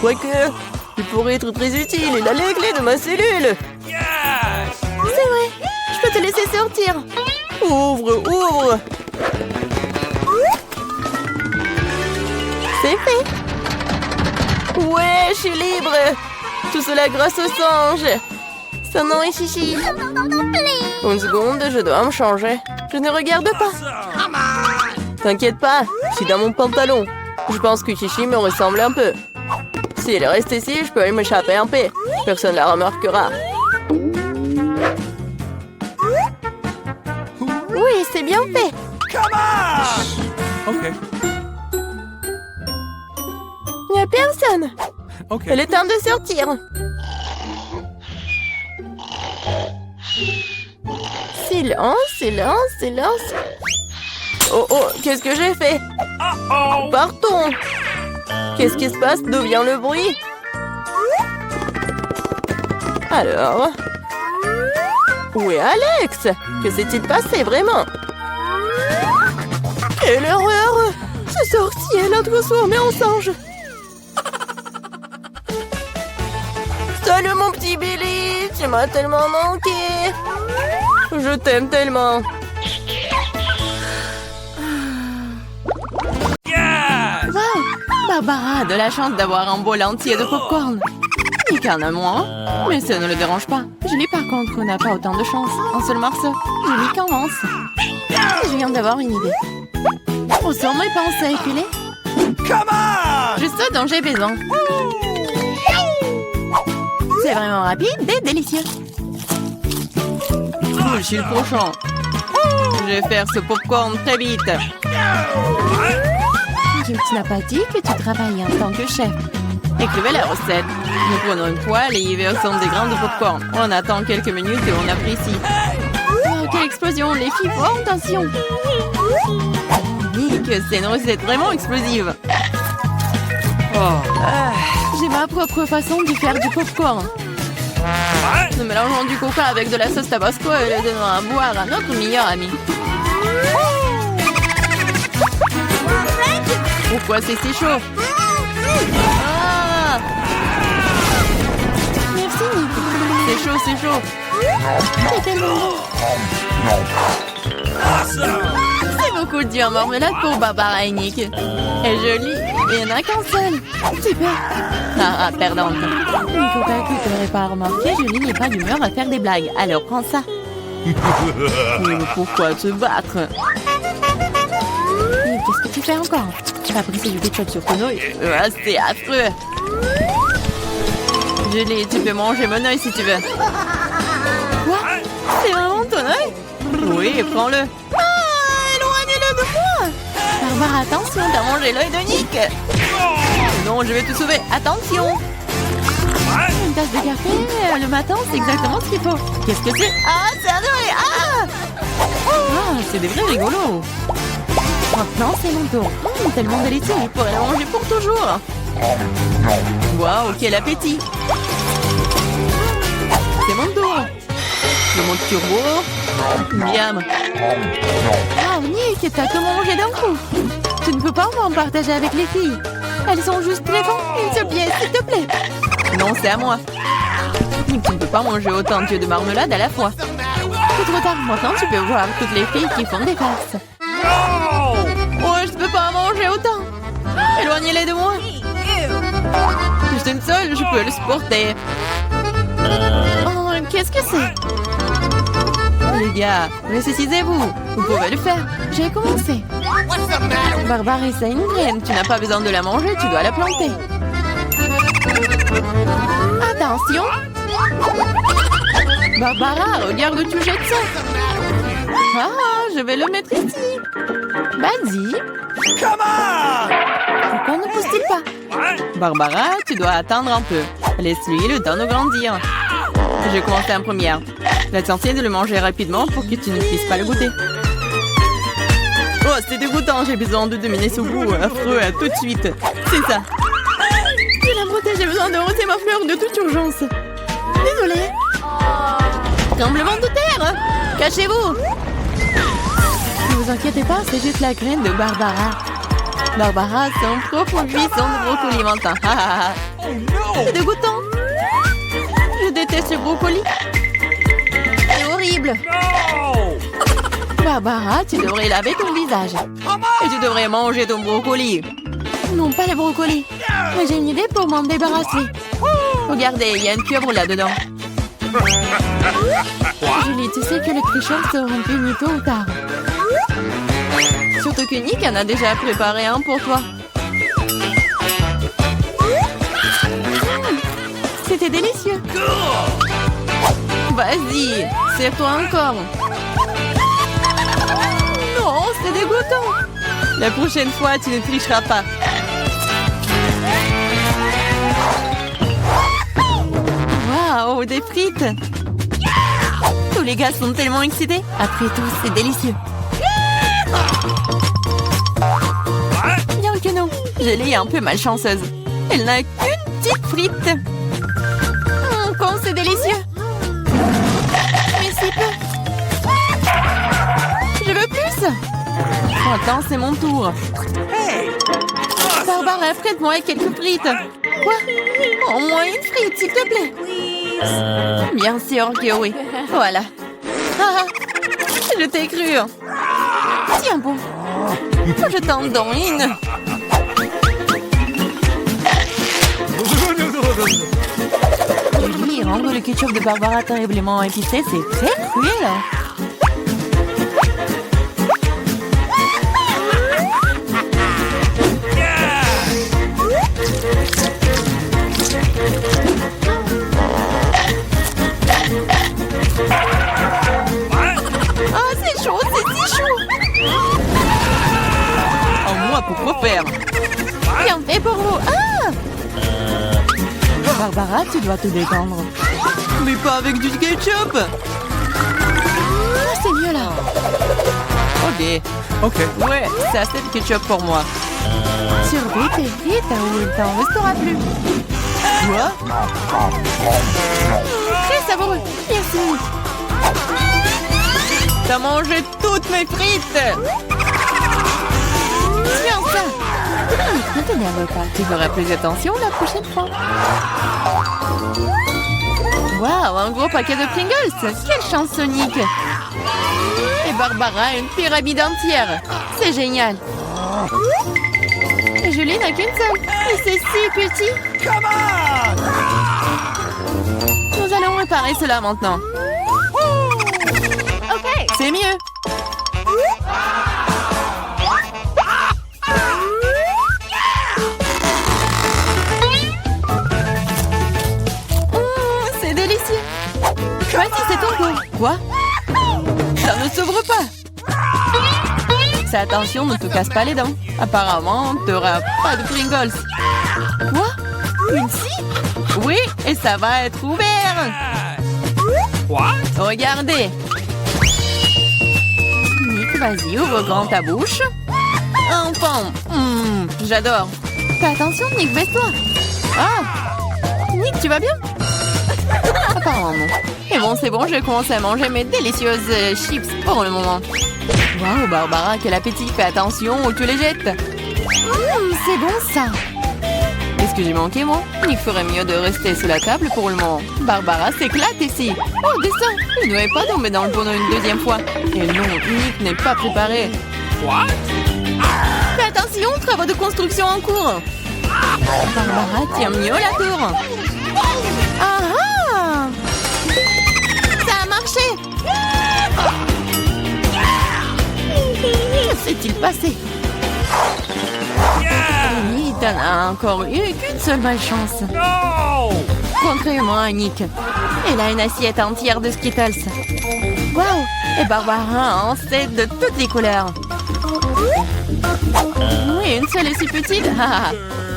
Quoique, il pourrait être très utile. Il a les clés de ma cellule. Yes! C'est vrai, je peux te laisser sortir. Ouvre, ouvre. C'est fait. Ouais, je suis libre. Tout cela grâce au singe. Son nom est Chichi. Une seconde, je dois me changer. Je ne regarde pas. T'inquiète pas, je suis dans mon pantalon. Je pense que Chichi me ressemble un peu. S'il reste ici, je peux m'échapper en paix. Personne ne la remarquera. Oui, c'est bien fait. Come on! OK. Il n'y a personne. OK. Il est temps de sortir. Silence, silence, silence. Oh, oh, qu'est-ce que j'ai fait? Uh-oh! Partons. Qu'est-ce qui se passe? D'où vient le bruit? Alors? Où est Alex? Que s'est-il passé vraiment? Quelle horreur! Ce sorcier l'a transformé en singe. Salut mon petit Billy! Tu m'as tellement manqué! Je t'aime tellement! Yes! Wow! Barbara a de la chance d'avoir un bol entier de popcorn. Nick en a moins, mais ça ne le dérange pas. Julie, par contre, n'a pas autant de chance. Un seul morceau. Julie commence. Je viens d'avoir une idée. Où sont mes pinces à épiler? Come on! Juste ce dont j'ai besoin. C'est vraiment rapide et délicieux. Je suis le prochain. Je vais faire ce popcorn très vite. Tu n'as pas dit que tu travaillais en tant que chef. Écrivez la recette. Nous prenons une poêle et y versons des grains de popcorn. On attend quelques minutes et on apprécie. Oh, quelle explosion! Les filles, font attention! Nick, c'est une recette vraiment explosive. J'ai ma propre façon de faire du popcorn. Nous mélangeons du coca avec de la sauce tabasco et le donnons à boire à notre meilleur ami. Pourquoi c'est si chaud? Ah! Merci Nick. C'est chaud, c'est chaud. C'est tellement bon. C'est beaucoup de en marmelade pour Barbara et Nick. Elle est jolie, mais il n'y en a qu'un seul. Super. Ah, perdante. Nico, que tu n'aurais pas remarqué, Julie n'est pas d'humeur à faire des blagues. Alors prends ça. Mais pourquoi te battre? Qu'est-ce que tu fais encore? Tu vas briser du ketchup sur ton œil. C'est affreux. Julie, tu peux manger mon œil si tu veux. Quoi? C'est vraiment ton œil? Oui, prends-le. Ah, éloignez-le de moi! Barbara, attention, t'as mangé l'œil de Nick. Non, je vais te sauver. Attention! Une tasse de café le matin, c'est exactement ce qu'il faut. Qu'est-ce que c'est? Ah, c'est un œil! Ah! C'est des vrais rigolos. Maintenant, c'est mon tour. Tellement délicieux, je pourrais le manger pour toujours. Waouh, quel appétit! C'est mon tour. Le monde turbo. Miam. Ah, Nick, t'as tout mangé d'un coup. Tu ne peux pas m'en partager avec les filles. Elles sont juste très bonnes. Une seule pièce, s'il te plaît. Non, c'est à moi. Nick, tu ne peux pas manger autant de de marmelade à la fois. C'est trop tard. Maintenant, tu peux voir toutes les filles qui font des farces. Éloignez-les de moi. Je suis une seule, je peux le supporter. Oh, qu'est-ce que c'est? Les gars, ressaisissez-vous. Vous pouvez le faire. J'ai commencé. Barbara, c'est une graine. Tu n'as pas besoin de la manger, tu dois la planter. Attention. Barbara, regarde où tu jettes ça. Ah, je vais le mettre ici. Vas-y. Come on! Pourquoi ne pousse-t-il pas? Barbara, tu dois attendre un peu. Laisse-lui le temps de grandir. Je commence en première. L'essentiel est de le manger rapidement pour que tu ne puisses pas le goûter. Oh, c'est dégoûtant. J'ai besoin de dominer ce goût affreux tout de suite. C'est ça. Je la protège. J'ai besoin de rôter ma fleur de toute urgence. Désolée. Tremblement de terre. Cachez-vous. Ne vous inquiétez pas, c'est juste la graine de Barbara. Barbara, son propre buisson de brocoli mentin. C'est dégoûtant. Je déteste le brocoli. C'est horrible. No! Barbara, tu devrais laver ton visage. Et tu devrais manger ton brocoli. Non, pas le brocoli. Mais j'ai une idée pour m'en débarrasser. Regardez, il y a une pieuvre là-dedans. Julie, tu sais que les tricheurs seront punis tôt ou tard. Surtout que Nick en a déjà préparé un pour toi. C'était délicieux. Vas-y, serre-toi encore. Non, c'est dégoûtant. La prochaine fois, tu ne tricheras pas. Waouh, des frites. Tous les gars sont tellement excités. Après tout, c'est délicieux. Bien que non, Julie est un peu malchanceuse. Elle n'a qu'une petite frite. Comme c'est délicieux. Mais si peu. Je veux plus. Attends, c'est mon tour. Hey! Barbara, prête-moi quelques frites. Quoi? Au moins une frite, s'il te plaît. Bien sûr que oui. Voilà. Ah, je t'ai cru. Tiens bon. Je t'en donne une. Oui, rendre le ketchup de Barbara terriblement épicé, c'est très cruel. Ah, c'est chaud, c'est si chaud. Oh, moi, pourquoi faire? Bien fait pour vous. Ah! Barbara, tu dois te détendre. Mais pas avec du ketchup. Ah, c'est mieux là. Ok. OK. Ouais, c'est assez de ketchup pour moi. Surveille tes frites ou il t'en restera plus. Quoi? Très savoureux. Merci. T'as mangé toutes mes frites. Tiens ça. Ne t'énerve pas, tu feras plus attention la prochaine fois. Waouh, un gros paquet de Pringles. Quelle chance, Sonic. Et Barbara, une pyramide entière. C'est génial. Et Julie n'a qu'une seule. Et c'est si petit. Come on! Nous allons réparer cela maintenant. Ok, c'est mieux. C'est délicieux. Vas-y, c'est ton tour. Quoi? Ça ne s'ouvre pas. Fais attention, ne te casse pas les dents. Apparemment, tu n'auras pas de Pringles. Quoi? Une scie? Oui, et ça va être ouvert. What? Regardez. Nick, vas-y, ouvre grand ta bouche. Enfin, j'adore. Fais attention, Nick, baisse-toi. Ah, Nick, tu vas bien? Apparemment non. Et bon, c'est bon, je commence à manger mes délicieuses chips pour le moment. Waouh, Barbara, quel appétit. Fais attention où tu les jettes. C'est bon ça. Qu'est-ce que j'ai manqué, moi? Il ferait mieux de rester sous la table pour le moment. Barbara s'éclate ici. Oh, descends. Il ne devait pas tomber dans le bonneau une deuxième fois. Et non, Nick n'est pas préparé. What? Fais attention. Attention, travaux de construction en cours. Barbara tient mieux la tour. Ah ah! Ça a marché. Que s'est-il passé? Yeah! Ethan a encore eu qu'une seule malchance. No! Contrairement à Nick. Elle a une assiette entière de Skittles. Waouh! Et Barbara en sait de toutes les couleurs. Oui, une seule est si petite.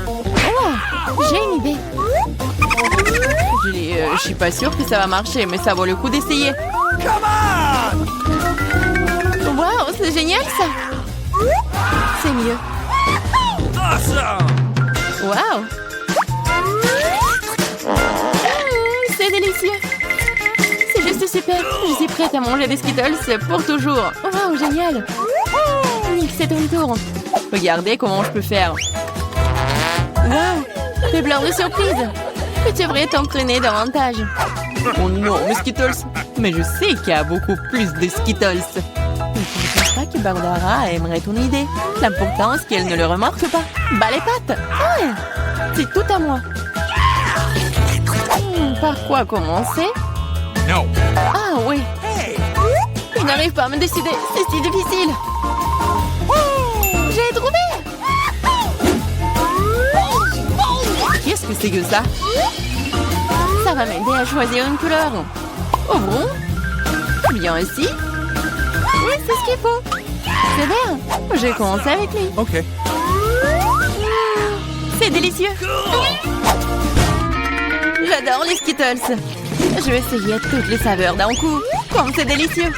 Oh, j'ai une idée. Je suis pas sûre que ça va marcher, mais ça vaut le coup d'essayer. Come on! Waouh, c'est génial ça. C'est mieux. Awesome! Waouh! C'est délicieux. C'est juste super. Je suis prête à manger des Skittles pour toujours. Waouh, génial. Nick, c'est ton tour. Regardez comment je peux faire. Waouh, t'es plein de surprises. Tu devrais t'entraîner davantage. Oh non, mes Skittles. Mais je sais qu'il y a beaucoup plus de Skittles. Je ne pense pas que Barbara aimerait ton idée. L'important, c'est qu'elle ne le remarque pas. Bah les pattes. Ouais, c'est tout à moi. Par quoi commencer? No! Ah oui. Hey! Je n'arrive pas à me décider. C'est si difficile. J'ai trouvé. Qu'est-ce que c'est que ça? Ça va m'aider à choisir une couleur. Oh bon? Bien ici. Oui, c'est ce qu'il faut. C'est bien. J'ai commencé avec lui. Okay. C'est délicieux. J'adore les Skittles. Je vais essayer toutes les saveurs d'un coup. Comme c'est délicieux.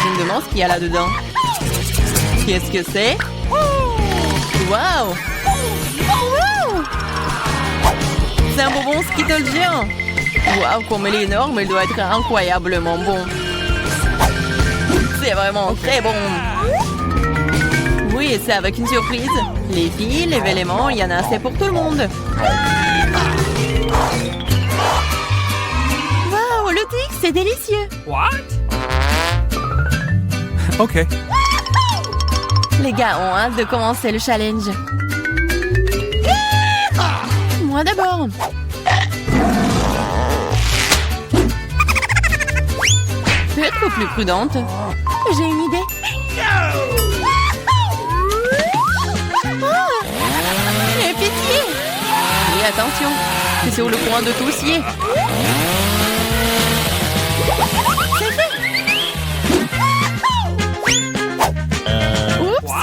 Je me demande ce qu'il y a là-dedans. Qu'est-ce que c'est? Waouh! Wow! C'est un bonbon Skittles géant. Waouh, comme il est énorme, il doit être incroyablement bon. C'est vraiment très bon. Oui, c'est avec une surprise. Les filles, les éléments, il y en a assez pour tout le monde. Waouh, le Twix, c'est délicieux. What? Okay. Les gars ont hâte de commencer le challenge. Moi d'abord. Peux être plus prudente. J'ai une idée. Ah, et pitié. Oui, attention. C'est sur le point de tout scier. C'est fait. Oups.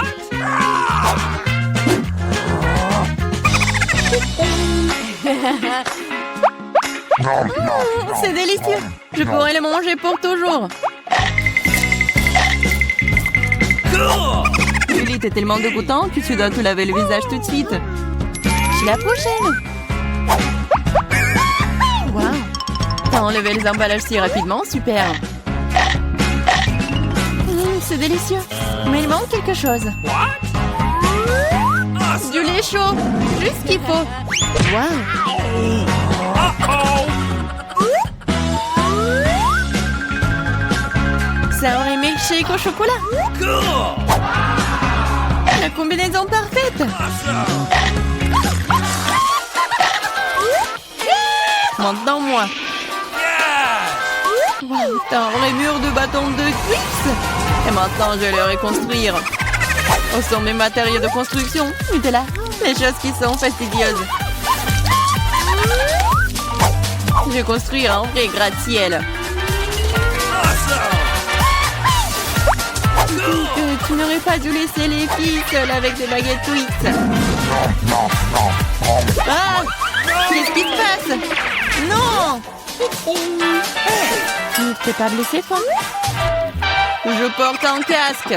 C'est délicieux. Je pourrais le manger pour toujours. Julie, t'es tellement dégoûtant que tu dois te laver le visage tout de suite. C'est la prochaine. Waouh. T'as enlevé les emballages si rapidement, super. C'est délicieux. Mais il manque quelque chose. Du lait chaud. Juste ce qu'il faut. Waouh. C'est un vrai milkshake au chocolat. La combinaison parfaite. Maintenant moi. Wow, t'as un vrai mur de bâtons de Twix. Et maintenant je vais le reconstruire. Où sont mes matériaux de construction? Nutella, les choses qui sont fastidieuses. Je vais construire un vrai gratte-ciel. Tu n'aurais pas dû laisser les filles seules avec des baguettes Twix. Ah! Qu'est-ce qui se passe? Non! T'es pas blessé, toi? Je porte un casque.